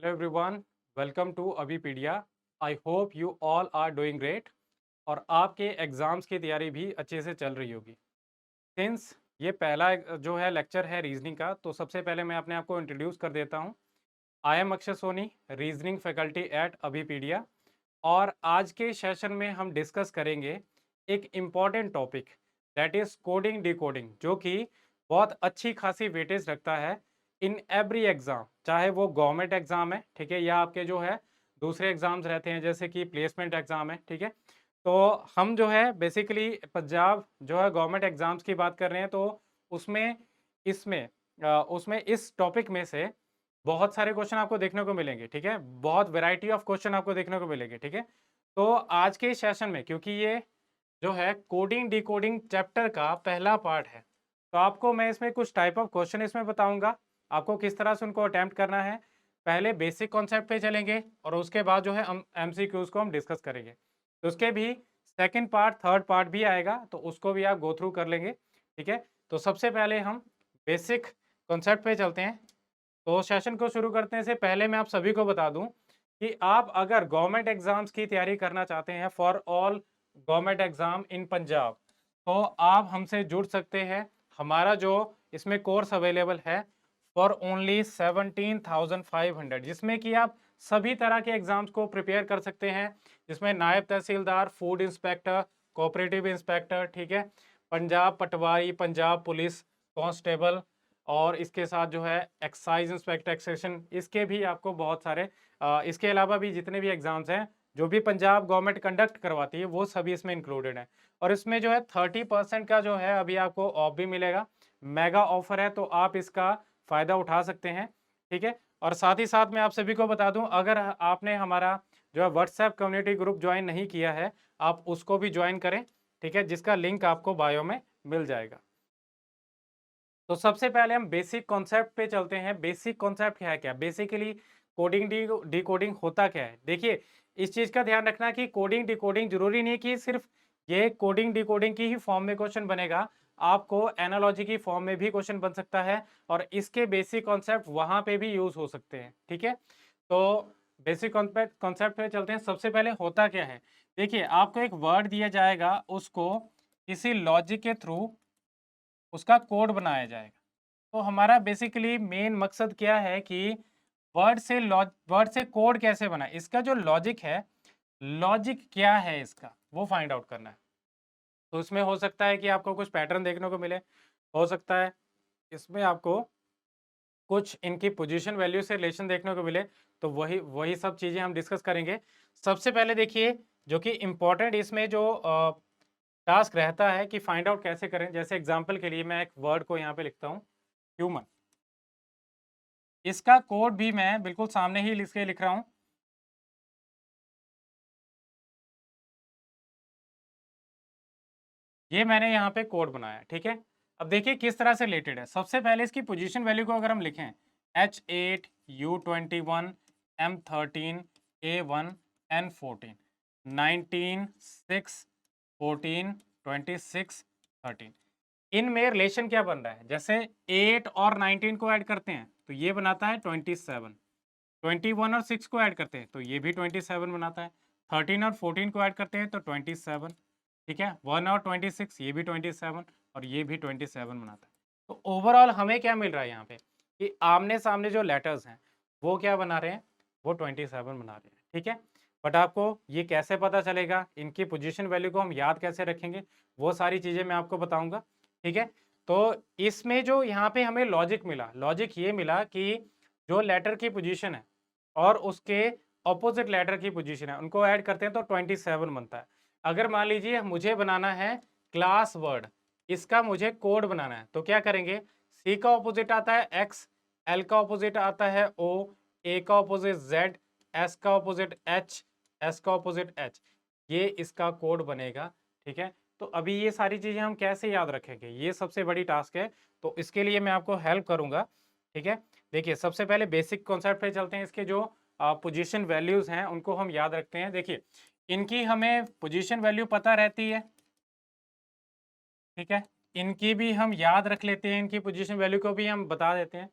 Hello everyone, welcome to Abhipedia. I hope you all are doing great और आपके exams की तैयारी भी अच्छे से चल रही होगी। सिंस ये पहला जो है लेक्चर है रीजनिंग का, तो सबसे पहले मैं अपने आप को इंट्रोड्यूस कर देता हूँ। I am Akshay Soni, reasoning faculty at Abhipedia. और आज के सेशन में हम डिस्कस करेंगे एक important topic, that is coding decoding, जो कि बहुत अच्छी खासी वेटेज रखता है इन एवरी एग्ज़ाम, चाहे वो गवर्नमेंट एग्ज़ाम है, ठीक है, या आपके जो है दूसरे एग्ज़ाम्स रहते हैं जैसे कि प्लेसमेंट एग्ज़ाम है, ठीक है। तो हम जो है बेसिकली पंजाब जो है गवर्नमेंट एग्ज़ाम्स की बात कर रहे हैं, तो उसमें इसमें उसमें इस टॉपिक में से बहुत सारे क्वेश्चन आपको देखने को मिलेंगे, ठीक है? बहुत वैरायटी ऑफ क्वेश्चन आपको देखने को मिलेंगे, ठीक है? तो आज के इस सेशन में, क्योंकि ये जो है कोडिंग डिकोडिंग चैप्टर का पहला पार्ट है, तो आपको मैं इसमें कुछ टाइप ऑफ क्वेश्चन इसमें बताऊंगा, आपको किस तरह से उनको अटेम्प्ट करना है। पहले बेसिक कॉन्सेप्ट पे चलेंगे और उसके बाद जो है हम एमसीक्यूज को हम डिस्कस करेंगे। तो उसके भी सेकंड पार्ट, थर्ड पार्ट भी आएगा, तो उसको भी आप गो थ्रू कर लेंगे, ठीक है? तो सबसे पहले हम बेसिक कॉन्सेप्ट पे चलते हैं। तो सेशन को शुरू करने से पहले मैं आप सभी को बता दूं कि आप अगर गवर्नमेंट एग्जाम्स की तैयारी करना चाहते हैं for all government exam in Punjab, तो आप हमसे जुड़ सकते हैं। हमारा जो इसमें कोर्स अवेलेबल है फॉर ओनली 17,500, जिसमें कि आप सभी तरह के एग्जाम्स को प्रिपेयर कर सकते हैं, जिसमें नायब तहसीलदार, फूड इंस्पेक्टर, कोऑपरेटिव इंस्पेक्टर, ठीक है, पंजाब पटवारी, पंजाब पुलिस कांस्टेबल, और इसके साथ जो है एक्साइज इंस्पेक्टर टैक्सेशन, इसके भी आपको बहुत सारे इसके अलावा भी जितने भी एग्जाम्स हैं जो भी पंजाब गवर्नमेंट कंडक्ट करवाती है वो सभी इसमें इंक्लूडेड है। और इसमें जो है 30% का जो है अभी आपको ऑफ भी मिलेगा, मेगा ऑफर है, तो आप इसका फ़ायदा उठा सकते हैं, ठीक है। और साथ ही साथ मैं आप सभी को बता दूं, अगर आपने हमारा जो है व्हाट्सएप कम्युनिटी ग्रुप ज्वाइन नहीं किया है, आप उसको भी ज्वाइन करें, ठीक है, जिसका लिंक आपको बायो में मिल जाएगा। तो सबसे पहले हम बेसिक कॉन्सेप्ट पे चलते हैं। बेसिक कॉन्सेप्ट क्या है? क्या बेसिकली कोडिंग डिकोडिंग होता क्या है? देखिए, इस चीज का ध्यान रखना कि कोडिंग डिकोडिंग जरूरी नहीं कि सिर्फ ये कोडिंग डिकोडिंग की ही फॉर्म में क्वेश्चन बनेगा, आपको एनालॉजी की फॉर्म में भी क्वेश्चन बन सकता है और इसके बेसिक कॉन्सेप्ट वहां पे भी यूज हो सकते हैं, ठीक है। तो बेसिक कॉन्सेप्ट पे चलते हैं। सबसे पहले होता क्या है? देखिए, आपको एक वर्ड दिया जाएगा, उसको किसी लॉजिक के थ्रू उसका कोड बनाया जाएगा। तो हमारा बेसिकली मेन मकसद क्या है कि वर्ड से कोड कैसे बना, इसका जो लॉजिक है, लॉजिक क्या है इसका, वो फाइंड आउट करना है। तो इसमें हो सकता है कि आपको कुछ पैटर्न देखने को मिले, हो सकता है इसमें आपको कुछ इनकी पोजीशन वैल्यू से रिलेशन देखने को मिले, तो वही वही सब चीज़ें हम डिस्कस करेंगे। सबसे पहले देखिए, जो कि इम्पोर्टेंट इसमें जो टास्क रहता है कि फाइंड आउट कैसे करें। जैसे एग्जांपल के लिए मैं एक वर्ड को यहाँ पे लिखता हूँ, ह्यूमन। इसका कोड भी मैं बिल्कुल सामने ही लिख रहा हूँ। ये मैंने यहाँ पे कोड बनाया, ठीक है। अब देखिए किस तरह से रिलेटेड है। सबसे पहले इसकी पोजीशन वैल्यू को अगर हम लिखें, H8 U21 M13 A1 N14 19 6 14 26 13, इनमें रिलेशन क्या बन रहा है? जैसे 8 और 19 को ऐड करते हैं तो ये बनाता है 27, 21 और 6 को ऐड करते हैं तो ये भी 27 बनाता है, 13 और 14 को ऐड करते हैं तो 27, ठीक है, 1 और 26 ये भी 27 और ये भी 27 बनाता है। तो ओवरऑल हमें क्या मिल रहा है यहाँ पे कि आमने सामने जो लेटर्स हैं वो क्या बना रहे हैं, वो 27 बना रहे हैं, ठीक है। बट आपको ये कैसे पता चलेगा, इनकी पोजीशन वैल्यू को हम याद कैसे रखेंगे, वो सारी चीज़ें मैं आपको बताऊंगा, ठीक है। तो इसमें जो यहाँ पे हमें लॉजिक मिला, लॉजिक ये मिला कि जो लेटर की पोजीशन है और उसके ऑपोजिट लेटर की पोजीशन है, उनको ऐड करते हैं तो 27 बनता है। अगर मान लीजिए मुझे बनाना है क्लास वर्ड, इसका मुझे कोड बनाना है, तो क्या करेंगे, सी का ऑपोजिट आता है एक्स, एल का ऑपोजिट आता है ओ, ए का ऑपोजिट जेड, एस का ऑपोजिट एच, एस का ऑपोजिट एच, ये इसका कोड बनेगा, ठीक है। तो अभी ये सारी चीजें हम कैसे याद रखेंगे, ये सबसे बड़ी टास्क है, तो इसके लिए मैं आपको हेल्प करूंगा, ठीक है। देखिए, सबसे पहले बेसिक कॉन्सेप्ट पे चलते हैं। इसके जो पोजीशन वैल्यूज हैं उनको हम याद रखते हैं। देखिए, इनकी हमें पोजीशन वैल्यू पता रहती है, ठीक है, इनकी भी हम याद रख लेते हैं, इनकी पोजीशन वैल्यू को भी हम बता देते हैं,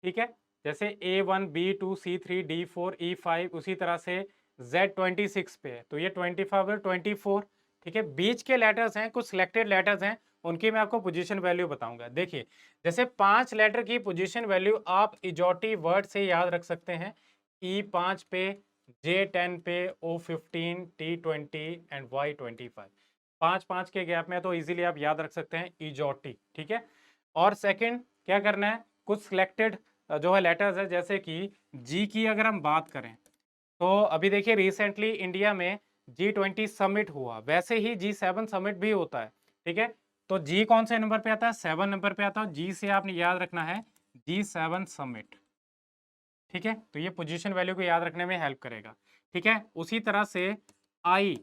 ठीक है। जैसे A1, B2, C3, D4, E5, उसी तरह से Z26 पे है, तो ये 25 और 24, ठीक है। बीच के लेटर्स हैं, कुछ सिलेक्टेड लेटर्स हैं, उनकी मैं आपको पोजीशन वैल्यू बताऊंगा। देखिए, जैसे 5 लेटर की पोजीशन वैल्यू आप इजोटी वर्ड से याद रख सकते हैं। E5 पे, J10 पे, O15, T20 एंड Y25, 5-5 के गैप में, तो इजीली आप याद रख सकते हैं इजोटी, ठीक है। और सेकंड क्या करना है, कुछ सिलेक्टेड जो है लेटर्स है, जैसे कि जी की अगर हम बात करें, तो अभी देखिए रिसेंटली इंडिया में G20 समिट हुआ, वैसे ही G7 समिट भी होता है, ठीक है। तो जी कौन से नंबर पे आता है, 7 नंबर पे आता है। जी से आपने याद रखना है G7 समिट, ठीक है। तो ये पोजीशन वैल्यू को याद रखने में हेल्प करेगा, ठीक है। उसी तरह से आई,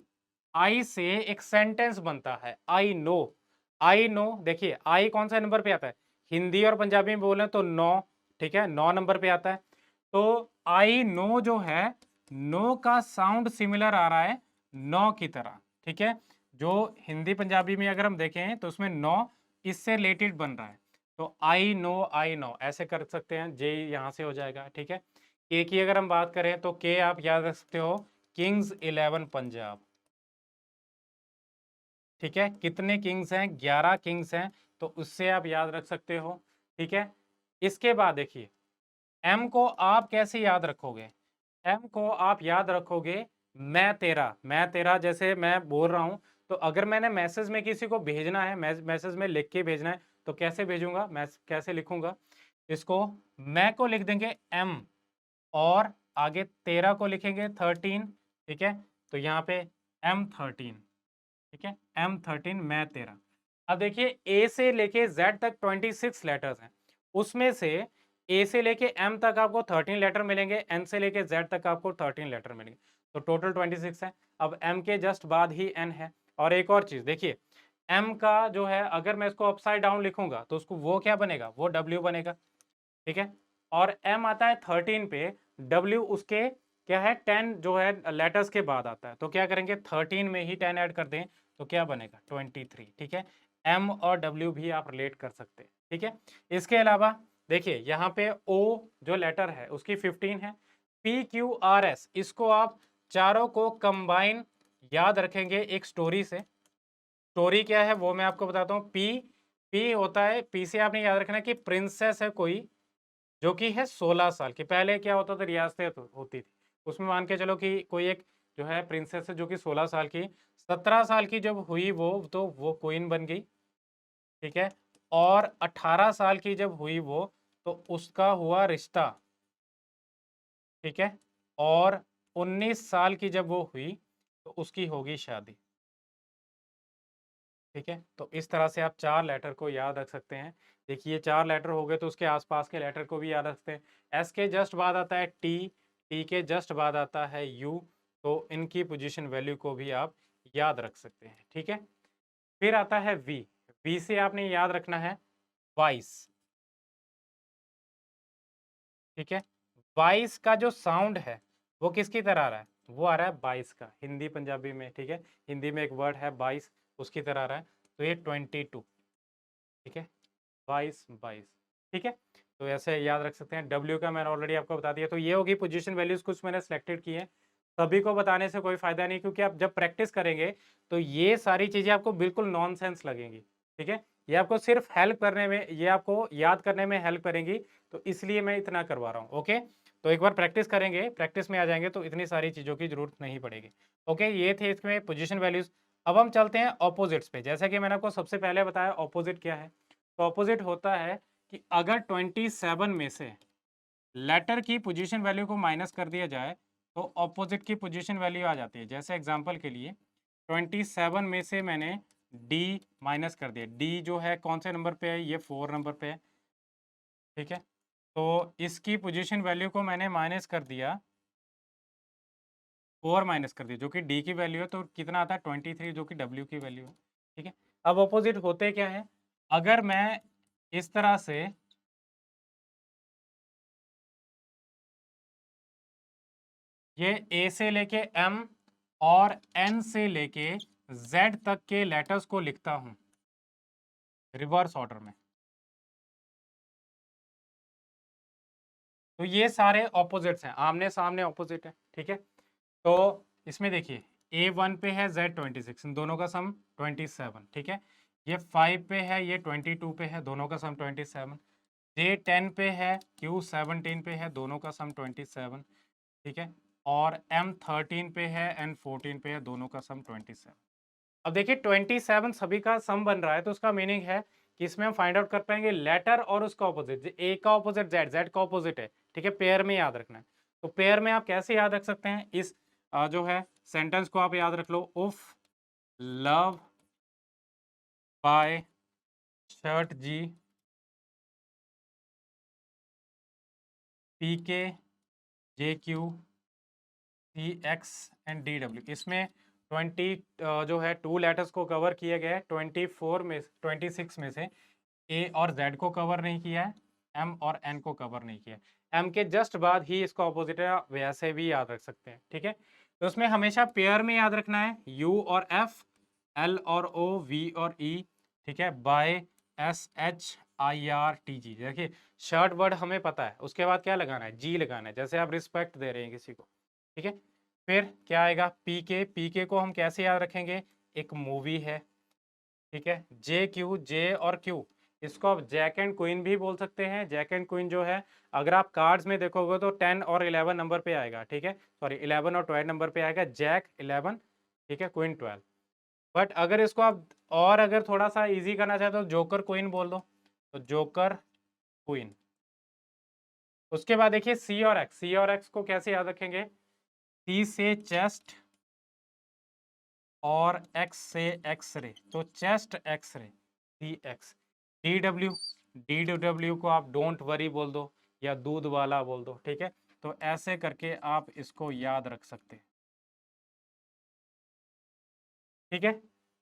आई से एक सेंटेंस बनता है, आई नो। आई नो, देखिए आई कौन सा नंबर पे आता है, हिंदी और पंजाबी में बोले तो 9, ठीक है, 9 नंबर पे आता है। तो आई नो जो है, नो का साउंड सिमिलर आ रहा है 9 की तरह, ठीक है। जो हिंदी पंजाबी में अगर हम देखें तो उसमें 9 इससे रिलेटेड बन रहा है। तो आई नो ऐसे कर सकते हैं, जे यहाँ से हो जाएगा, ठीक है। के की अगर हम बात करें तो के आप याद रख सकते हो, किंग्स 11 पंजाब, ठीक है। कितने किंग्स हैं, 11 किंग्स हैं, तो उससे आप याद रख सकते हो, ठीक है। इसके बाद देखिए, एम को आप कैसे याद रखोगे, एम को आप याद रखोगे मैं तेरा जैसे मैं बोल रहा हूं, तो अगर मैंने मैसेज में किसी को भेजना है, मैसेज में लिख के भेजना है, तो कैसे भेजूंगा, मैं कैसे लिखूंगा इसको, मैं को लिख देंगे एम, और आगे 13 को लिखेंगे 13, ठीक है। तो यहाँ पे M13, ठीक है, M13 मैं 13। अब देखिए ए से लेके जेड तक 26 लेटर्स हैं, उसमें से ए से लेके एम तक आपको 13 लेटर मिलेंगे, एन से लेके जेड तक आपको 13 लेटर मिलेंगे, तो टोटल 26 है। अब एम के जस्ट बाद ही एन है। और एक और चीज देखिए, एम का जो है अगर मैं इसको अपसाइड डाउन लिखूंगा तो उसको वो क्या बनेगा, वो डब्ल्यू बनेगा, ठीक है। और एम आता है 13 पे, डब्ल्यू उसके क्या है 10 जो है लेटर्स के बाद आता है, तो क्या करेंगे 13 में ही 10 ऐड कर दें, तो क्या बनेगा 23, ठीक है। एम और डब्ल्यू भी आप रिलेट कर सकते हैं, ठीक है। इसके अलावा देखिए यहाँ पे ओ जो लेटर है उसकी 15 है, पी क्यू आर एस, इसको आप चारों को कंबाइन याद रखेंगे एक स्टोरी से। स्टोरी क्या है वो मैं आपको बताता हूँ। पी, पी होता है, पी से आपने याद रखना है कि प्रिंसेस है कोई, जो कि है 16 साल की। पहले क्या होता था, रियासतें होती थी, उसमें मान के चलो कि कोई एक जो है प्रिंसेस है जो कि 16 साल की, 17 साल की जब हुई वो, तो वो क्वीन बन गई, ठीक है। और 18 साल की जब हुई वो, तो उसका हुआ रिश्ता, ठीक है। और 19 साल की जब वो हुई तो उसकी होगी शादी, ठीक है। तो इस तरह से आप 4 लेटर को याद रख सकते हैं। देखिए 4 लेटर हो गए, तो उसके आसपास के लेटर को भी याद रख सकते हैं। एस के जस्ट बाद आता है टी, टी के जस्ट बाद आता है यू, तो इनकी पोजीशन वैल्यू को भी आप याद रख सकते हैं, ठीक है। फिर आता है वी, वी से आपने याद रखना है 22, ठीक है। 22 का जो साउंड है वो किसकी तरह आ रहा है, वो आ रहा है 22 का, हिंदी पंजाबी में, ठीक है। हिंदी में एक वर्ड है 22, उसकी तरह आ रहा है, तो ये 22, ठीक है, 22, ठीक है। तो ऐसे याद रख सकते हैं। डब्ल्यू का मैंने ऑलरेडी आपको बता दिया। तो ये होगी पोजीशन वैल्यूज, कुछ मैंने सेलेक्टेड की हैं, सभी को बताने से कोई फायदा नहीं, क्योंकि आप जब प्रैक्टिस करेंगे तो ये सारी चीजें आपको बिल्कुल नॉनसेंस लगेंगी, ठीक है। ये आपको सिर्फ हेल्प करने में, ये आपको याद करने में हेल्प करेंगी, तो इसलिए मैं इतना करवा रहा हूँ, ओके। तो एक बार प्रैक्टिस करेंगे, प्रैक्टिस में आ जाएंगे, तो इतनी सारी चीजों की जरूरत नहीं पड़ेगी, ओके। ये थे इसमें पोजिशन वैल्यूज। अब हम चलते हैं ऑपोजिट्स पे। जैसा कि मैंने आपको सबसे पहले बताया ऑपोजिट क्या है, तो ऑपोजिट होता है कि अगर 27 में से लेटर की पोजीशन वैल्यू को माइनस कर दिया जाए, तो ऑपोजिट की पोजीशन वैल्यू आ जाती है। जैसे एग्जांपल के लिए 27 में से मैंने डी माइनस कर दिया, डी जो है कौन से नंबर पे है, ये 4 नंबर पे है, ठीक है। तो इसकी पोजीशन वैल्यू को मैंने माइनस कर दिया, 4 माइनस कर दिया, जो कि डी की वैल्यू है, तो कितना आता है 23, जो कि डब्ल्यू की वैल्यू है, ठीक है। अब ऑपोजिट होते क्या है, अगर मैं इस तरह से ये ए से लेके एम और एन से लेके जेड तक के लेटर्स को लिखता हूं रिवर्स ऑर्डर में, तो ये सारे ऑपोजिट्स हैं, आमने सामने ऑपोजिट है, ठीक है। तो इसमें देखिए A1 पे है Z26, इन दोनों का सम 27, ठीक है। ये 5 पे है, ये 22 पे है, दोनों का सम 27। J10 पे है, Q17 पे है, दोनों का सम 27, ठीक है। और M13 पे है, N14 पे है, दोनों का सम 27। अब देखिए 27 सभी का सम बन रहा है, तो उसका मीनिंग है कि इसमें हम फाइंड आउट कर पाएंगे लेटर और उसका ऑपोजिट। ए का ऑपोजिट जेड, जेड का ऑपोजिट है, ठीक है, पेयर में याद रखना है। तो पेयर में आप कैसे याद रख सकते हैं, इस जो है सेंटेंस को आप याद रख लो, उफ love by shirt G P K J Q C X and D W. इसमें 20 जो है 2 लेटर्स को कवर किया गया है, 24 में 26 में से ए और जेड को कवर नहीं किया है, एम और एन को कवर नहीं किया है। एम के जस्ट बाद ही इसका ऑपोजिट है, वैसे भी याद रख सकते हैं, ठीक है। तो उसमें हमेशा पेयर में याद रखना है, यू और एफ, एल और ओ, वी और ई, ठीक है, by S H I R T G. देखिए शर्ट वर्ड हमें पता है, उसके बाद क्या लगाना है, जी लगाना है, जैसे आप रिस्पेक्ट दे रहे हैं किसी को, ठीक है। फिर क्या आएगा, पी के, पी के को हम कैसे याद रखेंगे, एक मूवी है, ठीक है। जे क्यू, जे और क्यू, इसको आप जैक एंड क्वीन भी बोल सकते हैं। जैक एंड क्वीन जो है, अगर आप कार्ड्स में देखोगे तो 10 और 11 नंबर पे आएगा, ठीक है, सॉरी 11 और 12 नंबर पे आएगा, जैक 11, ठीक है, क्वीन 12। बट अगर इसको आप और अगर थोड़ा सा इजी करना चाहते हो तो जोकर क्वीन बोल दो, तो जोकर क्वीन। उसके बाद देखिए सी और एक्स, सी और एक्स को कैसे याद रखेंगे, सी से चेस्ट और एक्स से एक्सरे, तो chest x-ray, C X. D W, D W को आप डोंट वरी बोल दो या दूध वाला बोल दो, ठीक है। तो ऐसे करके आप इसको याद रख सकते हैं, ठीक है।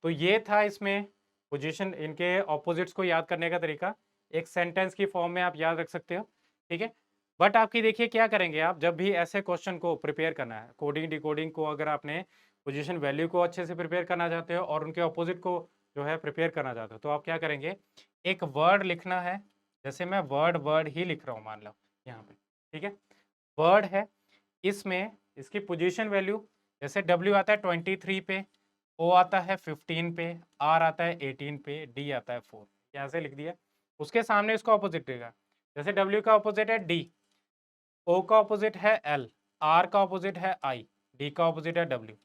तो ये था इसमें पोजीशन, इनके ऑपोजिट्स को याद करने का तरीका, एक सेंटेंस की फॉर्म में आप याद रख सकते हो, ठीक है। बट आपकी देखिए क्या करेंगे आप, जब भी ऐसे क्वेश्चन को प्रिपेयर करना है, कोडिंग डिकोडिंग को अगर आपने पोजीशन वैल्यू को अच्छे से प्रिपेयर करना चाहते हो और उनके ऑपोजिट को जो है प्रिपेयर करना चाहते हो, तो आप क्या करेंगे, एक वर्ड लिखना है, जैसे मैं वर्ड वर्ड ही लिख रहा हूँ मान लो यहाँ पे, ठीक है। वर्ड है, इसमें इसकी पोजीशन वैल्यू, जैसे डब्ल्यू आता है 23 पे, ओ आता है 15 पे, आर आता है 18 पे, डी आता है 4, ऐसे लिख दिया। उसके सामने इसका ऑपोजिट देगा, जैसे डब्ल्यू का ऑपोजिट है डी, ओ का ऑपोजिट है एल, आर का ऑपोजिट है आई, डी का ऑपोजिट है डब्ल्यू।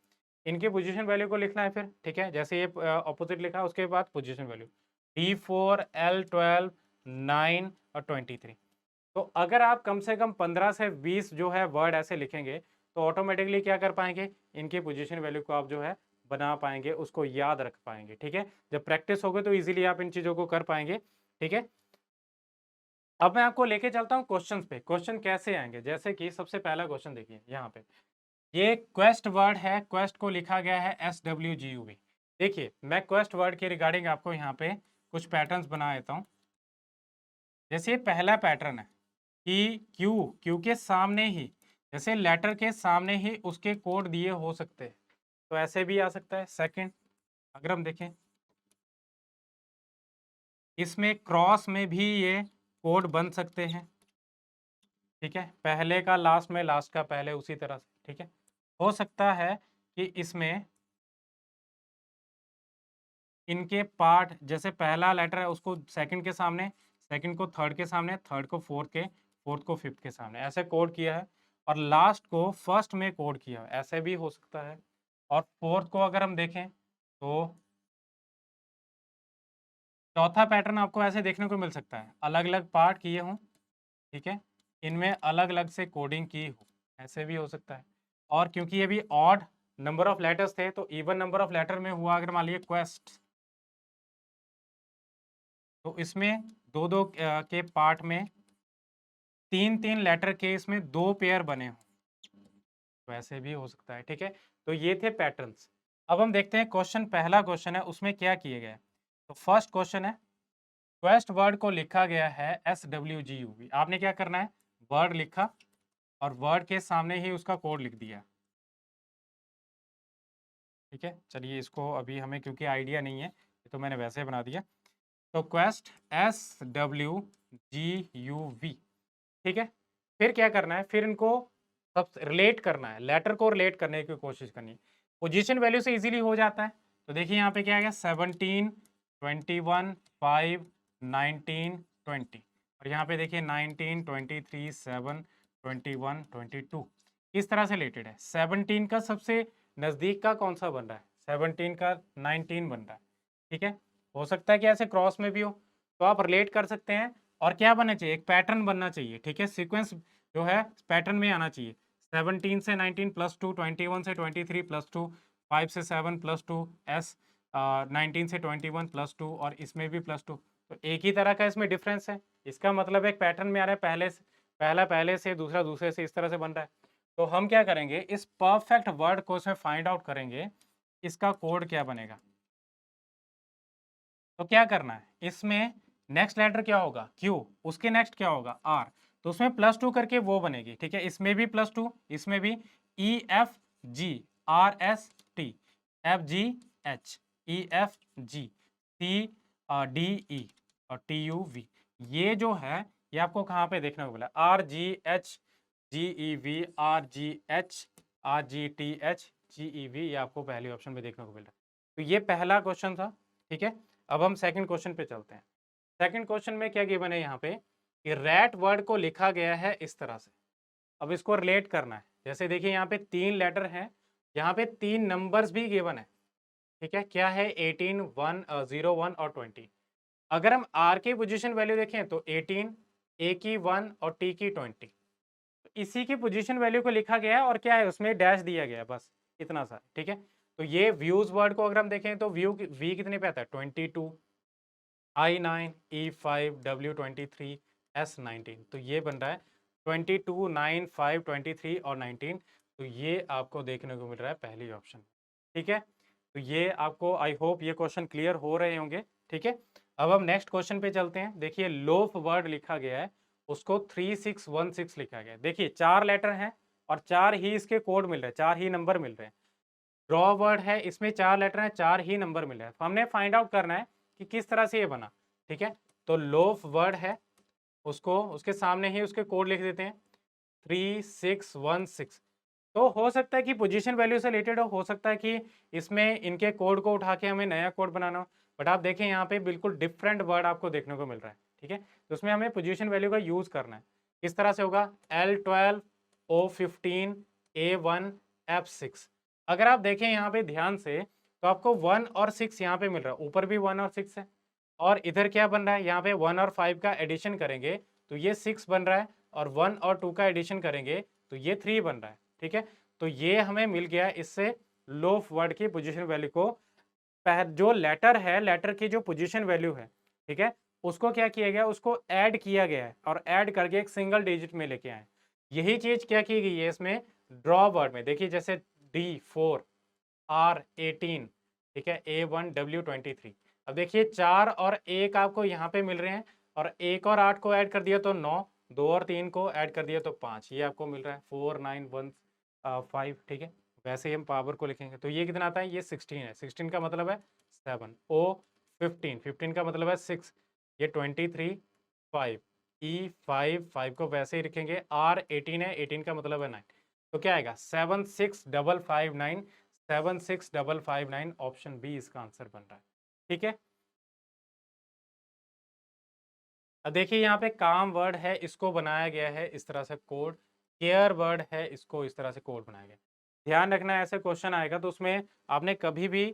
इनकी पोजीशन वैल्यू को लिखना है फिर, ठीक है, जैसे ये ऑपोजिट लिखा उसके बाद पोजीशन वैल्यू, D4, L12, 9 और 23। तो अगर आप कम से कम 15 से 20 जो है वर्ड ऐसे लिखेंगे, तो ऑटोमेटिकली क्या कर पाएंगे, इनकी पोजीशन वैल्यू को आप जो है बना पाएंगे, उसको याद रख पाएंगे, ठीक है। जब प्रैक्टिस होगी तो इजीली आप इन चीज़ों को कर पाएंगे, ठीक है। अब मैं आपको लेके चलता हूँ क्वेश्चंस पे, क्वेश्चन कैसे आएंगे, जैसे कि सबसे पहला क्वेश्चन देखिए यहाँ पे, ये क्वेस्ट वर्ड है, क्वेस्ट को लिखा गया है SWGUV। देखिए मैं क्वेस्ट वर्ड के रिगार्डिंग आपको यहाँ पे कुछ पैटर्न्स बना देता हूँ। जैसे पहला पैटर्न है कि क्यू, क्यू के सामने ही, जैसे लेटर के सामने ही उसके कोड दिए हो सकते हैं, तो ऐसे भी आ सकता है। सेकंड, अगर हम देखें इसमें क्रॉस में भी ये कोड बन सकते हैं, ठीक है, पहले का लास्ट में, लास्ट का पहले, उसी तरह से, ठीक है। हो सकता है कि इसमें इनके पार्ट, जैसे पहला लेटर है उसको सेकंड के सामने, सेकंड को थर्ड के सामने, थर्ड को फोर्थ के, फोर्थ को फिफ्थ के सामने, ऐसे कोड किया है। और लास्ट को फर्स्ट में कोड किया है, ऐसे भी हो सकता है। और फोर्थ को अगर हम देखें तो चौथा पैटर्न आपको ऐसे देखने को मिल सकता है, अलग अलग पार्ट किए हों, ठीक है, इनमें अलग अलग से कोडिंग की हो, ऐसे भी हो सकता है। और क्योंकि ये भी ऑड नंबर ऑफ लेटर्स थे, तो इवन नंबर ऑफ लेटर में हुआ, अगर मान लीजिए क्वेस्ट, तो इसमें दो दो के पार्ट में तीन तीन लेटर के इसमें दो पेयर बने हों, तो ऐसे भी हो सकता है, ठीक है। तो ये थे पैटर्न्स। अब हम देखते हैं क्वेश्चन, पहला क्वेश्चन है उसमें क्या किए गए। तो फर्स्ट क्वेश्चन है, क्वेस्ट वर्ड को लिखा गया है SWGUV। आपने क्या करना है, वर्ड लिखा और वर्ड के सामने ही उसका कोड लिख दिया, ठीक है। चलिए इसको अभी हमें क्योंकि आइडिया नहीं है, तो मैंने वैसे बना दिया। तो क्वेस्ट SWGUV, ठीक है। फिर क्या करना है, फिर इनको सब रिलेट करना है, लेटर को रिलेट करने की कोशिश करनी है। पोजीशन वैल्यू से इजीली हो जाता है। तो देखिए यहाँ पे क्या आ गया, 17, 21, 5, 19, 20, और यहाँ पे देखिए 19, 23, 7, 21, 22 इस तरह से रिलेटेड है। 17 का सबसे नज़दीक का कौन सा बन रहा है, 17 का 19 बन रहा है, ठीक है। हो सकता है कि ऐसे क्रॉस में भी हो, तो आप रिलेट कर सकते हैं। और क्या बनना चाहिए, एक पैटर्न बनना चाहिए, ठीक है, सीक्वेंस जो है पैटर्न में आना चाहिए। 17 से 19 +2, 21 से 23 +2, 5 से 7 +2, एस 19 से 21 +2, और इसमें भी +2। तो एक ही तरह का इसमें डिफरेंस है, इसका मतलब एक पैटर्न में आ रहा है, पहला पहले से, दूसरा दूसरे से, इस तरह से बन रहा है। तो हम क्या करेंगे, इस परफेक्ट वर्ड को इसमें फाइंड आउट करेंगे, इसका कोड क्या बनेगा। तो क्या करना है, इसमें नेक्स्ट लेटर क्या होगा, क्यू, उसके नेक्स्ट क्या होगा, आर, तो उसमें +2 करके वो बनेगी, ठीक है। इसमें भी +2, इसमें भी E F G, R S T, F G H, E F G, C D E, और टी यू वी। ये जो है ये आपको कहाँ पे देखने को मिला, R G H G E V, R G H, R G T H, G E V, ये आपको पहले ऑप्शन में देखने को मिल रहा है। तो ये पहला क्वेश्चन था, ठीक है। अब हम सेकंड क्वेश्चन पे चलते हैं। सेकंड क्वेश्चन में क्या गिवन है यहाँ पे, कि रैट वर्ड को लिखा गया है इस तरह से। अब इसको रिलेट करना है, जैसे देखिए यहाँ पे 3 लेटर हैं, यहाँ पे 3 नंबर्स भी गिवन है, ठीक है। क्या है, 18, 1, 0, 1 और 20। अगर हम आर की पोजीशन वैल्यू देखें तो 18, ए की 1 और टी की 20, तो इसी की पोजीशन वैल्यू को लिखा गया है, और क्या है उसमें डैश दिया गया है, बस इतना सा, ठीक है। तो ये व्यूज वर्ड को अगर हम देखें तो वी कितने पे आता है, 22, I9, E5, W23, S19, तो ये बन रहा है 22, 9, 5, 23 और 19। तो ये आपको देखने को मिल रहा है पहली ऑप्शन, ठीक है। तो ये आपको, आई होप ये क्वेश्चन क्लियर हो रहे होंगे, ठीक है। अब हम नेक्स्ट क्वेश्चन पे चलते हैं। देखिए लोफ वर्ड लिखा गया है, उसको 3616 लिखा गया है। देखिए 4 लेटर हैं और 4 ही इसके कोड मिल रहे हैं, 4 ही नंबर मिल रहे हैं। ड्रॉ वर्ड है, इसमें 4 लेटर हैं, 4 ही नंबर मिल रहे हैं। तो हमने फाइंड आउट करना है कि किस तरह से ये बना, ठीक है। तो लोफ वर्ड है, उसको उसके सामने ही उसके कोड लिख देते हैं 3616। तो हो सकता है कि पोजीशन वैल्यू से रिलेटेड हो सकता है कि इसमें इनके कोड को उठा के हमें नया कोड बनाना हो। बट आप देखें यहाँ पे बिल्कुल डिफरेंट वर्ड आपको देखने को मिल रहा है, ठीक है। तो उसमें हमें पोजीशन वैल्यू का यूज करना है। किस तरह से होगा, L12, O15, A1, F6। अगर आप देखें यहाँ पे ध्यान से, तो आपको 1 और 6 यहाँ पे मिल रहा है, ऊपर भी 1 और 6 है, और इधर क्या बन रहा है, यहाँ पे 1 और 5 का एडिशन करेंगे तो ये 6 बन रहा है, और 1 और 2 का एडिशन करेंगे तो ये 3 बन रहा है, ठीक है। तो ये हमें मिल गया, इससे लोफ वर्ड की पोजीशन वैल्यू को, जो लेटर है, लेटर की जो पोजीशन वैल्यू है, ठीक है, उसको क्या किया गया, उसको ऐड किया गया है, और ऐड करके एक सिंगल डिजिट में लेके आए। यही चीज क्या की गई है इसमें ड्रॉ वर्ड में। देखिए जैसे D4, R18, ठीक है, A1, W23। अब देखिए 4 और 1 आपको यहाँ पे मिल रहे हैं, और 1 और 8 को ऐड कर दिया तो 9, 2 और 3 को ऐड कर दिया तो 5, ये आपको मिल रहा है 4, 9, 1, 5, ठीक है। वैसे ही हम पावर को लिखेंगे तो ये कितना आता है, ये 16 है, 16 का मतलब है 7, O 15, 15 का मतलब है 6, ये 23, 5, E5, 5 को वैसे ही लिखेंगे, R18 है, 18 का मतलब है 9। तो क्या आएगा, 76559, 76559, ऑप्शन बी इसका आंसर बन रहा है, ठीक है। अब देखिए यहाँ पे काम वर्ड है, इसको बनाया गया है इस तरह से कोड। केयर वर्ड है, इसको इस तरह से कोड बनाया गया। ध्यान रखना, ऐसे क्वेश्चन आएगा तो उसमें आपने कभी भी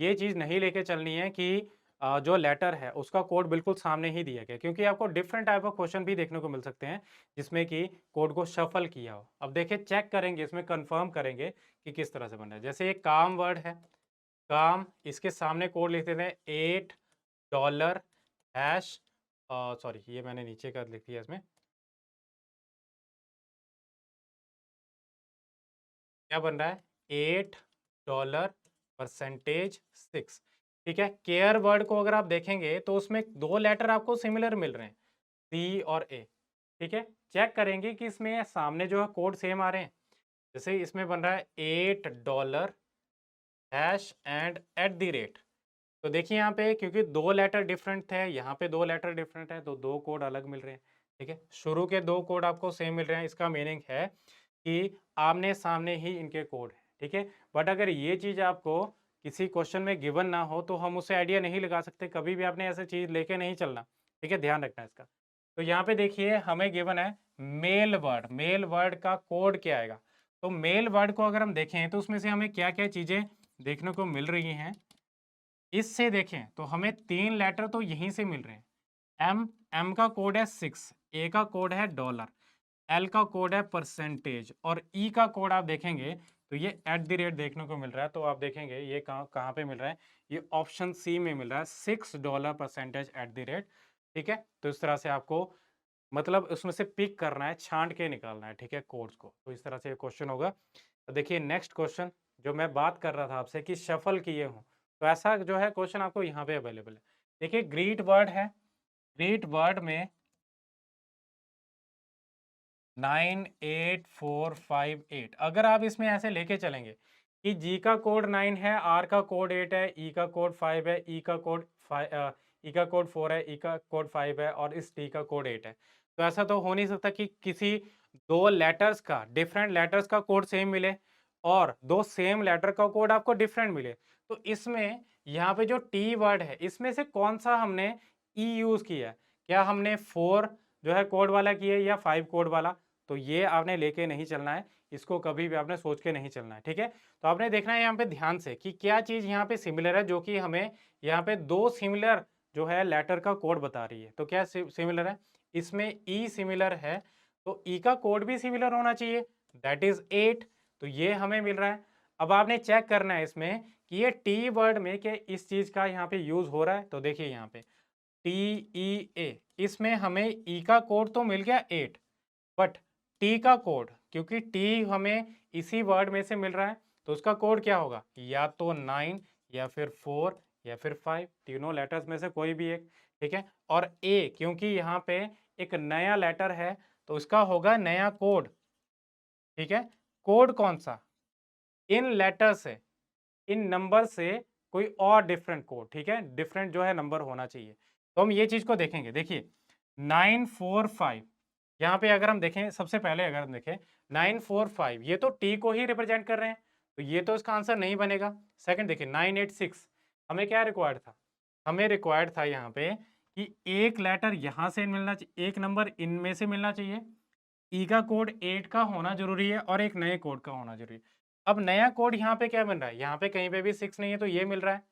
ये चीज़ नहीं लेके चलनी है कि जो लेटर है उसका कोड बिल्कुल सामने ही दिया गया, क्योंकि आपको डिफरेंट टाइप ऑफ क्वेश्चन भी देखने को मिल सकते हैं जिसमें कि कोड को शफल किया हो। अब देखिए चेक करेंगे, इसमें कंफर्म करेंगे कि किस तरह से बन रहा है। जैसे ये काम वर्ड है, काम, इसके सामने कोड लिख देते हैं $8 हैश, सॉरी ये मैंने नीचे का लिख दिया इसमें, क्या बन रहा है, $8 परसेंटेज 6, ठीक है। केयर वर्ड को अगर आप देखेंगे तो उसमें 2 लेटर आपको सिमिलर मिल रहे हैं, सी और ए, ठीक है। चेक करेंगे कि इसमें सामने जो है कोड सेम आ रहे हैं। जैसे इसमें बन रहा है $8 हैश एंड @ तो देखिए यहाँ पे क्योंकि 2 लेटर डिफरेंट थे, यहाँ पे 2 लेटर डिफरेंट है, तो 2 कोड अलग मिल रहे हैं। ठीक है, शुरू के 2 कोड आपको सेम मिल रहे हैं, इसका मीनिंग है कि आमने-सामने ही इनके कोड हैं, ठीक है? बट अगर ये चीज़ आपको किसी क्वेश्चन में गिवन ना हो, तो हम उससे आइडिया नहीं लगा सकते, कभी भी आपने ऐसी चीज़ लेके नहीं चलना, ठीक है? ध्यान रखना इसका। तो यहाँ पे देखिए हमें गिवन है मेल वर्ड का कोड क्या आएगा? तो मेल वर्ड को अगर हम देखें, तो उसमें से हमें क्या-क्या चीज़ें देखने को मिल रही हैं? इससे देखें, तो हमें 3 लेटर तो यहीं से मिल रहे हैं। एम का कोड है 6, ए का कोड है डॉलर, एल का कोड है परसेंटेज और ई का कोड आप देखेंगे तो ये एट द रेट देखने को मिल रहा है। तो आप देखेंगे ये कहाँ कहाँ पे मिल रहा है, ये ऑप्शन सी में मिल रहा है, $6 परसेंटेज एट द रेट। ठीक है, तो इस तरह से आपको मतलब उसमें से पिक करना है, छांट के निकालना है, ठीक है, कोड्स को। तो इस तरह से क्वेश्चन होगा। तो देखिए नेक्स्ट क्वेश्चन जो मैं बात कर रहा था आपसे कि शफल किए हों, तो ऐसा जो है क्वेश्चन आपको यहाँ पे अवेलेबल है। देखिए ग्रीट वर्ड है, ग्रीट वर्ड में 98458, अगर आप इसमें ऐसे लेके चलेंगे कि जी का कोड 9 है, आर का कोड 8 है, ई का कोड 5 है, ई का कोड 4 है, ई का कोड 5 है और इस टी का कोड 8 है। तो ऐसा तो हो नहीं सकता कि किसी दो लेटर्स का, डिफरेंट लेटर्स का कोड सेम मिले और दो सेम लेटर का कोड आपको डिफरेंट मिले। तो इसमें यहाँ पे जो टी वर्ड है, इसमें से कौन सा हमने ई यूज किया है? क्या हमने 4 जो है कोड वाला किया है या 5 कोड वाला? तो ये आपने लेके नहीं चलना है, इसको कभी भी आपने सोच के नहीं चलना है, ठीक है? तो आपने देखना है यहाँ पे ध्यान से कि क्या चीज़ यहाँ पे सिमिलर है, जो कि हमें यहाँ पे 2 सिमिलर जो है लेटर का कोड बता रही है। तो क्या सिमिलर है? इसमें ई सिमिलर है, तो ई का कोड भी सिमिलर होना चाहिए, दैट इज़ 8, तो ये हमें मिल रहा है। अब आपने चेक करना है इसमें कि ये टी वर्ड में क्या इस चीज़ का यहाँ पे यूज़ हो रहा है? तो देखिए यहाँ पे TEA, इसमें हमें ई का कोड तो मिल गया 8, बट टी का कोड, क्योंकि टी हमें इसी वर्ड में से मिल रहा है, तो उसका कोड क्या होगा? या तो 9 या फिर 4 या फिर 5, तीनों लेटर्स में से कोई भी एक, ठीक है? और ए, क्योंकि यहाँ पे एक नया लेटर है, तो उसका होगा नया कोड, ठीक है? कोड कौन सा? इन लेटर से, इन नंबर से कोई और डिफरेंट कोड, ठीक है? डिफरेंट जो है नंबर होना चाहिए। तो हम ये चीज़ को देखेंगे। देखिए 945, यहाँ पे अगर हम देखें, सबसे पहले अगर हम देखें 945, ये तो टी को ही रिप्रेजेंट कर रहे हैं, तो ये तो इसका आंसर नहीं बनेगा। सेकंड देखिए 986, हमें क्या रिक्वायर्ड था? हमें रिक्वायर्ड था यहाँ पे कि एक लेटर यहाँ से मिलना चाहिए, एक नंबर इनमें से मिलना चाहिए, ई का कोड 8 का होना ज़रूरी है और एक नए कोड का होना ज़रूरी है। अब नया कोड यहाँ पे क्या बन रहा है? यहाँ पे कहीं पे भी 6 नहीं है, तो ये मिल रहा है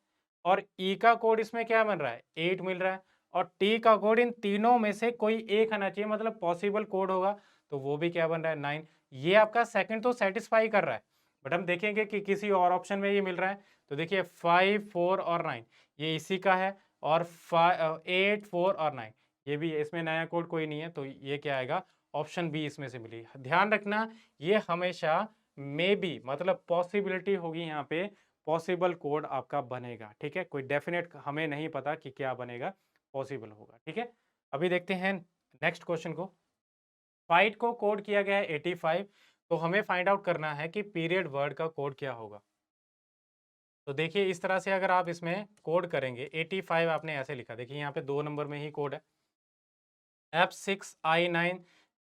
और ई का कोड इसमें क्या बन रहा है? 8 मिल रहा है और टी का कोड इन तीनों में से कोई एक आना चाहिए, मतलब पॉसिबल कोड होगा, तो वो भी क्या बन रहा है? 9। ये आपका सेकंड तो सैटिस्फाई कर रहा है, बट हम देखेंगे कि किसी और ऑप्शन में ये मिल रहा है। तो देखिए 5, 4 और 9 ये इसी का है और 8, 4 और 9 ये भी है। इसमें नया कोड कोई नहीं है, तो ये क्या आएगा? ऑप्शन बी इसमें से मिली। ध्यान रखना, ये हमेशा मे बी मतलब पॉसिबिलिटी होगी, यहाँ पे पॉसिबल कोड आपका बनेगा, ठीक है? कोई डेफिनेट हमें नहीं पता कि क्या बनेगा, पॉसिबल होगा, ठीक है? अभी देखते हैं नेक्स्ट क्वेश्चन को। फाइट को कोड किया गया है 85, तो हमें फाइंड आउट करना है कि पीरियड वर्ड का कोड क्या होगा। तो देखिए इस तरह से अगर आप इसमें कोड करेंगे, 85 आपने ऐसे लिखा, देखिए यहाँ पे 2 नंबर में ही कोड है, F6I9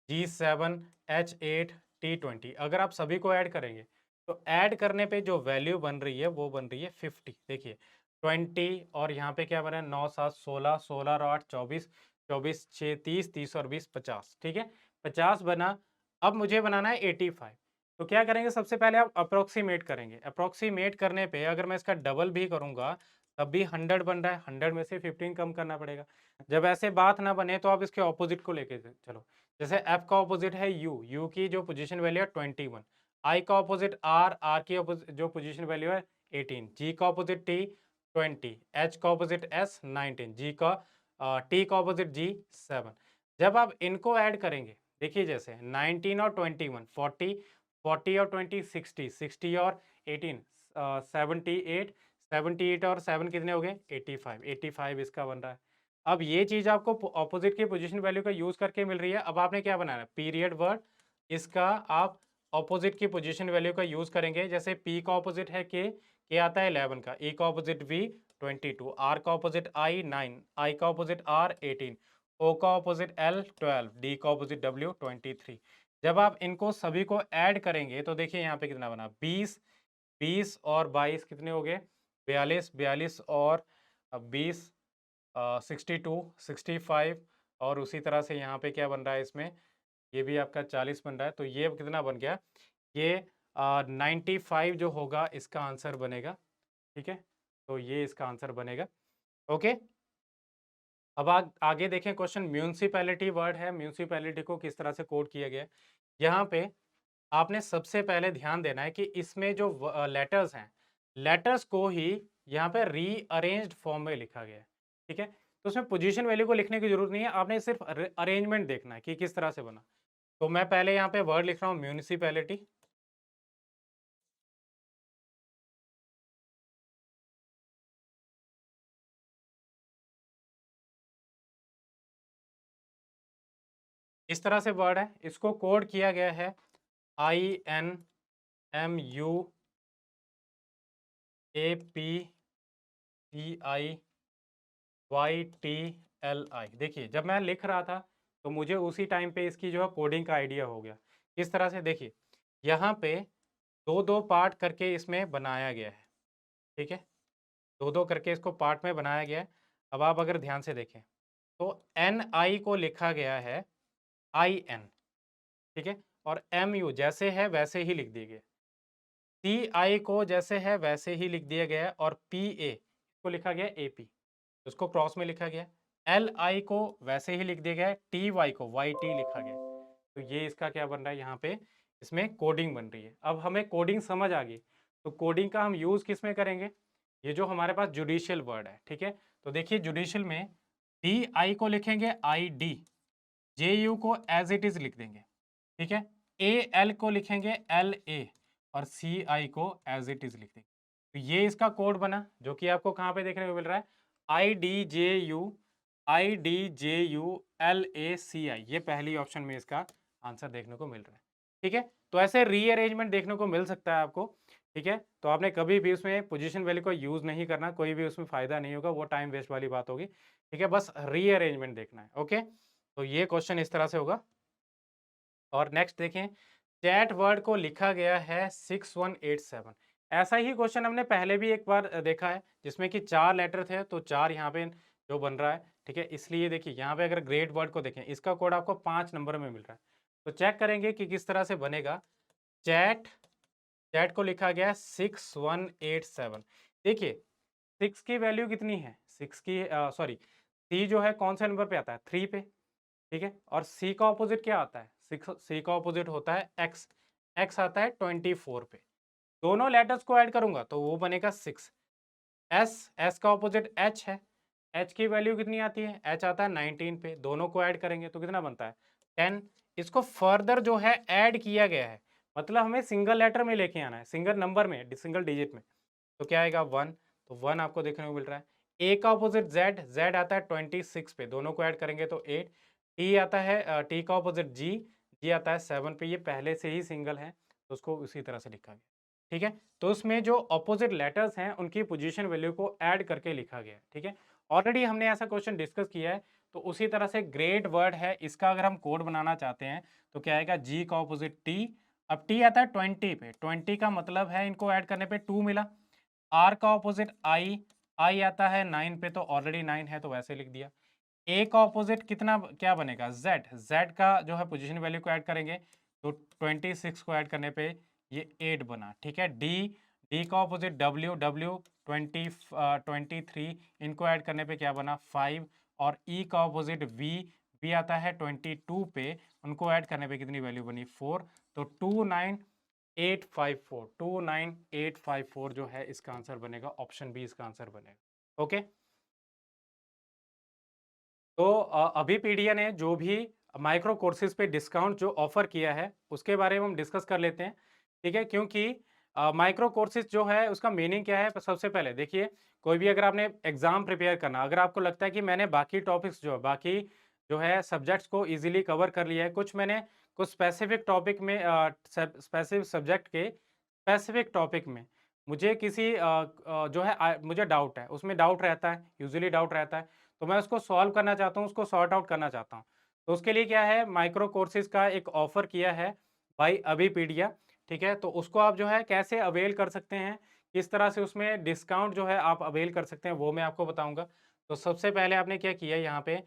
G7 H8 T20। अगर आप सभी को ऐड करेंगे, तो ऐड करने पे जो वैल्यू बन रही है वो बन रही है 50। देखिए 20 और यहाँ पे क्या बना है? 9 7 16, 16 और 8 24, 24 6 30, 30 और 20 50, ठीक है? 50 बना। अब मुझे बनाना है 85, तो क्या करेंगे? सबसे पहले आप अप्रोक्सीमेट करेंगे। अप्रोक्सीमेट करने पे अगर मैं इसका डबल भी करूंगा, तब भी 100 बन रहा है, 100 में से 15 कम करना पड़ेगा। जब ऐसे बात ना बने, तो आप इसके ऑपोजिट को लेके चलो। जैसे एफ का ऑपोजिट है यू, यू की जो पोजीशन वैल्यू है 21, आई का ऑपोजिट आर, आर की जो पोजीशन वैल्यू है 18, जी का ऑपोजिट टी 20, एच का ऑपोजिट एस 19, जी का टी का ऑपोजिट जी 7। जब आप इनको ऐड करेंगे, देखिए जैसे 19 और 21 40, 40 और 20 60, 60 और 18 78, 78 और 7 कितने हो गए? 85, 85 इसका बन रहा है। अब ये चीज़ आपको ऑपोजिट की पोजीशन वैल्यू का यूज़ करके मिल रही है। अब आपने क्या बनाना है? पीरियड वर्ड, इसका आप ऑपोजिट की पोजीशन वैल्यू का यूज़ करेंगे। जैसे पी का ऑपोजिट है के आता है 11 का, ई का ऑपोजिट वी 22, आर का ऑपोजिट आई 9, आई का ऑपोजिट आर 18, O का ऑपोजिट L 12, D का ऑपोजिट W 23। जब आप इनको सभी को ऐड करेंगे तो देखिए यहाँ पे कितना बना 20, 20 और 22 कितने हो गए 42, 42 और 20 62, 65 और उसी तरह से यहाँ पे क्या बन रहा है इसमें ये भी आपका 40 बन रहा है तो ये कितना बन गया ये 95 जो होगा इसका आंसर बनेगा। ठीक है, तो ये इसका आंसर बनेगा। ओके, अब आगे देखें क्वेश्चन। म्यूनसिपैलिटी वर्ड है, म्यूनसिपैलिटी को किस तरह से कोड किया गया है। यहाँ पे आपने सबसे पहले ध्यान देना है कि इसमें जो लेटर्स हैं, लेटर्स को ही यहाँ पे रीअरेंज्ड फॉर्म में लिखा गया है। ठीक है, तो उसमें पोजीशन वैल्यू को लिखने की जरूरत नहीं है, आपने सिर्फ अरेंजमेंट देखना है कि किस तरह से बना। तो मैं पहले यहाँ पे वर्ड लिख रहा हूँ म्यूनिसिपैलिटी। इस तरह से वर्ड है, इसको कोड किया गया है INMUAPCIYTLI। देखिए जब मैं लिख रहा था तो मुझे उसी टाइम पे इसकी जो है कोडिंग का आइडिया हो गया। किस तरह से देखिए यहाँ पे दो दो पार्ट करके इसमें बनाया गया है। ठीक है, दो दो करके इसको पार्ट में बनाया गया है। अब आप अगर ध्यान से देखें तो NI को लिखा गया है IN। ठीक है, और MU जैसे है वैसे ही लिख दिए गए। CI को जैसे है वैसे ही लिख दिया गया है और PA को लिखा गया AP, उसको क्रॉस में लिखा गया। LI को वैसे ही लिख दिया गया है, TY को YT लिखा गया। तो ये इसका क्या बन रहा है यहाँ पे इसमें कोडिंग बन रही है। अब हमें कोडिंग समझ आ गई तो कोडिंग का हम यूज किस में करेंगे, ये जो हमारे पास जुडिशियल वर्ड है। ठीक है, तो देखिए जुडिशियल में DI को लिखेंगे ID, JU को एज इट इज लिख देंगे। ठीक है, AL को लिखेंगे LA और CI को एज इट इज लिख देंगे। तो ये इसका कोड बना जो कि आपको कहाँ पे देखने को मिल रहा है IDJU LACI, ये पहली ऑप्शन में इसका आंसर देखने को मिल रहा है। ठीक है, तो ऐसे रीअरेंजमेंट देखने को मिल सकता है आपको। ठीक है, तो आपने कभी भी उसमें पोजीशन वैल्यू को यूज नहीं करना, कोई भी उसमें फायदा नहीं होगा, वो टाइम वेस्ट वाली बात होगी। ठीक है, बस रीअरेंजमेंट देखना है। ओके, तो ये क्वेश्चन इस तरह से होगा। और नेक्स्ट देखें, चैट वर्ड को लिखा गया है 6187। ऐसा ही क्वेश्चन हमने पहले भी एक बार देखा है जिसमें कि 4 लेटर थे, तो 4 यहाँ पे जो बन रहा है। ठीक है, इसलिए देखिए यहाँ पे अगर ग्रेट वर्ड को देखें इसका कोड आपको 5 नंबर में मिल रहा है। तो चेक करेंगे कि किस तरह से बनेगा। चैट चैट को लिखा गया है 6187। देखिए 6 की वैल्यू कितनी है, 6 की सॉरी सी जो है कौन से नंबर पे आता है 3 पे। ठीक है, और सी का ऑपोजिट क्या आता है, सी का ऑपोजिट होता है एक्स, एक्स आता है 24 पे। दोनों लेटर्स को ऐड करूंगा तो वो बनेगा 6। एस, एस का ऑपोजिट एच है, एच की वैल्यू कितनी आती है, एच आता है 19 पे। दोनों को ऐड करेंगे तो कितना बनता है 10। इसको फर्दर जो है ऐड किया गया है, मतलब हमें सिंगल लेटर में लेके आना है, सिंगल नंबर में, सिंगल डिजिट में। तो क्या आएगा 1, तो 1 आपको देखने को मिल रहा है। ए का ऑपोजिट जेड, जेड आता है 26 पे, दोनों को ऐड करेंगे तो 8। टी आता है टी का ऑपोजिट जी, जी आता है 7 पे, ये पहले से ही सिंगल है तो उसको उसी तरह से लिखा गया। ठीक है, तो उसमें जो ऑपोजिट लेटर्स हैं उनकी पोजीशन वैल्यू को ऐड करके लिखा गया है। ठीक है, ऑलरेडी हमने ऐसा क्वेश्चन डिस्कस किया है। तो उसी तरह से ग्रेट वर्ड है, इसका अगर हम कोड बनाना चाहते हैं तो क्या आएगा, जी का ऑपोजिट टी। अब टी आता है 20 पे, 20 का मतलब है इनको ऐड करने पे 2 मिला। आर का ऑपोजिट आई, आई आता है 9 पे, तो ऑलरेडी 9 है तो वैसे लिख दिया। ए का ऑपोजिट कितना क्या बनेगा, जेड, जेड का जो है पोजीशन वैल्यू को ऐड करेंगे तो 26 को ऐड करने पे ये 8 बना। ठीक है, डी, डी का ऑपोजिट डब्ल्यू, डब्ल्यू 23, इनको ऐड करने पे क्या बना 5। और ई का ऑपोजिट वी, वी आता है 22 पे, उनको ऐड करने पे कितनी वैल्यू बनी 4। तो 29854, 29854 जो है इसका आंसर बनेगा, ऑप्शन बी इसका आंसर बनेगा। ओके, तो अभी पीडिया ने जो भी माइक्रो कोर्सेज पे डिस्काउंट जो ऑफर किया है उसके बारे में हम डिस्कस कर लेते हैं। ठीक है, क्योंकि माइक्रो कोर्सेज जो है उसका मीनिंग क्या है, सबसे पहले देखिए कोई भी अगर आपने एग्जाम प्रिपेयर करना, अगर आपको लगता है कि मैंने बाकी टॉपिक्स जो है बाकी जो है सब्जेक्ट्स को इजीली कवर कर लिया है, कुछ मैंने कुछ स्पेसिफिक टॉपिक में स्पेसिफिक सब्जेक्ट के स्पेसिफिक टॉपिक में मुझे किसी जो है मुझे डाउट है, उसमें डाउट रहता है, यूजुअली डाउट रहता है, तो मैं उसको सॉल्व करना चाहता हूँ, उसको सॉर्ट आउट करना चाहता हूँ। तो उसके लिए क्या है, माइक्रो कोर्सेज़ का एक ऑफ़र किया है बाय अभिपीडिया, ठीक है? तो उसको आप जो है कैसे अवेल कर सकते हैं, किस तरह से उसमें डिस्काउंट जो है आप अवेल कर सकते हैं, वो मैं आपको बताऊँगा। तो सबसे पहले आपने क्या किया, यहाँ पे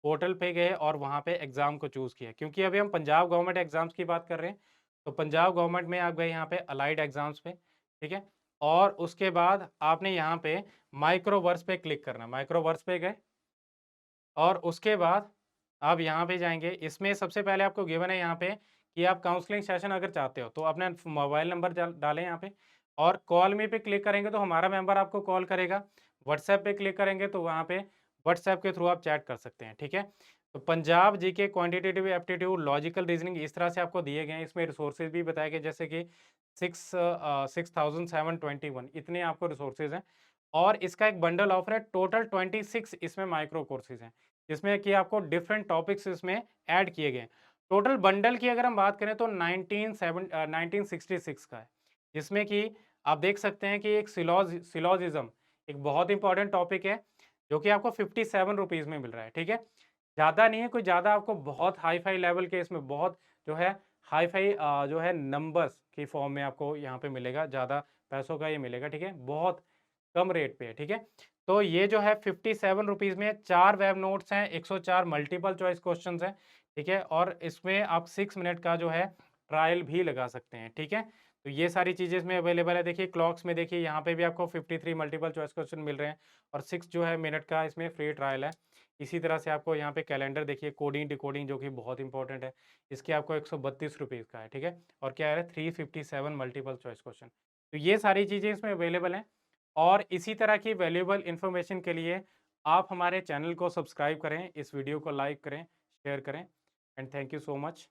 पोर्टल पे गए और वहाँ पे एग्ज़ाम को चूज़ किया, क्योंकि अभी हम पंजाब गवर्नमेंट एग्ज़ाम्स की बात कर रहे हैं। तो पंजाब गवर्नमेंट में आप गए यहाँ पे अलाइड एग्ज़ाम्स पे, ठीक है? और उसके बाद आपने यहाँ पे माइक्रोवर्स पे क्लिक करना है, माइक्रोवर्स पे गए और उसके बाद आप यहाँ पे जाएँगे, इसमें सबसे पहले आपको गिवन है यहाँ पे कि आप काउंसलिंग सेशन अगर चाहते हो, तो अपना मोबाइल नंबर डालें यहाँ पे और कॉल मी पे क्लिक करेंगे तो हमारा मेंबर आपको कॉल करेगा। व्हाट्सएप पे क्लिक करेंगे तो वहाँ पे व्हाट्सएप के थ्रू आप चैट कर सकते हैं, ठीक है? तो Punjab GK, quantitative aptitude, logical reasoning इस तरह से आपको दिए गए हैं। इसमें रिसोर्सेज़ भी बताए गए जैसे कि 6721 इतने आपको रिसोर्सेज़ हैं और इसका एक बंडल ऑफर है, टोटल 26 इसमें माइक्रो कोर्सेज़ हैं। जिसमें कि आपको डिफरेंट टॉपिक्स इसमें ऐड किए गए हैं। टोटल बंडल की अगर हम बात करें तो 1966 का है, जिसमें कि आप देख सकते हैं कि एक सिलॉजिज़्म एक बहुत इंपॉर्टेंट टॉपिक है, जो कि आपको 57 रुपीज़ में मिल रहा है, ठीक है? ज़्यादा नहीं है, कोई ज़्यादा आपको बहुत हाई-फाई लेवल के इसमें बहुत जो है हाई-फाई जो है नंबर्स की फॉर्म में आपको यहाँ पे मिलेगा, ज़्यादा पैसों का ये मिलेगा, ठीक है? बहुत कम रेट पे है, ठीक है? तो ये जो है 57 रुपीज़ में 4 वेब नोट्स हैं, 104 मल्टीपल चॉइस क्वेश्चंस हैं, ठीक है? और इसमें आप 6 मिनट का जो है ट्रायल भी लगा सकते हैं, ठीक है? तो ये सारी चीज़ें इसमें अवेलेबल है। देखिए क्लॉक्स में देखिए यहाँ पे भी आपको 53 मल्टीपल चॉइस क्वेश्चन मिल रहे हैं और 6 जो है मिनट का इसमें फ्री ट्रायल है। इसी तरह से आपको यहाँ पे कैलेंडर देखिए कोडिंग, डिकोडिंग जो कि बहुत इंपॉर्टेंट है, इसके आपको 132 रुपीज़ का है, ठीक है? और क्या है 357 मल्टीपल चॉइस क्वेश्चन। तो ये सारी चीज़ें इसमें अवेलेबल हैं। और इसी तरह की वैल्यूएबल इन्फॉर्मेशन के लिए आप हमारे चैनल को सब्सक्राइब करें, इस वीडियो को लाइक करें, शेयर करें and thank you so much.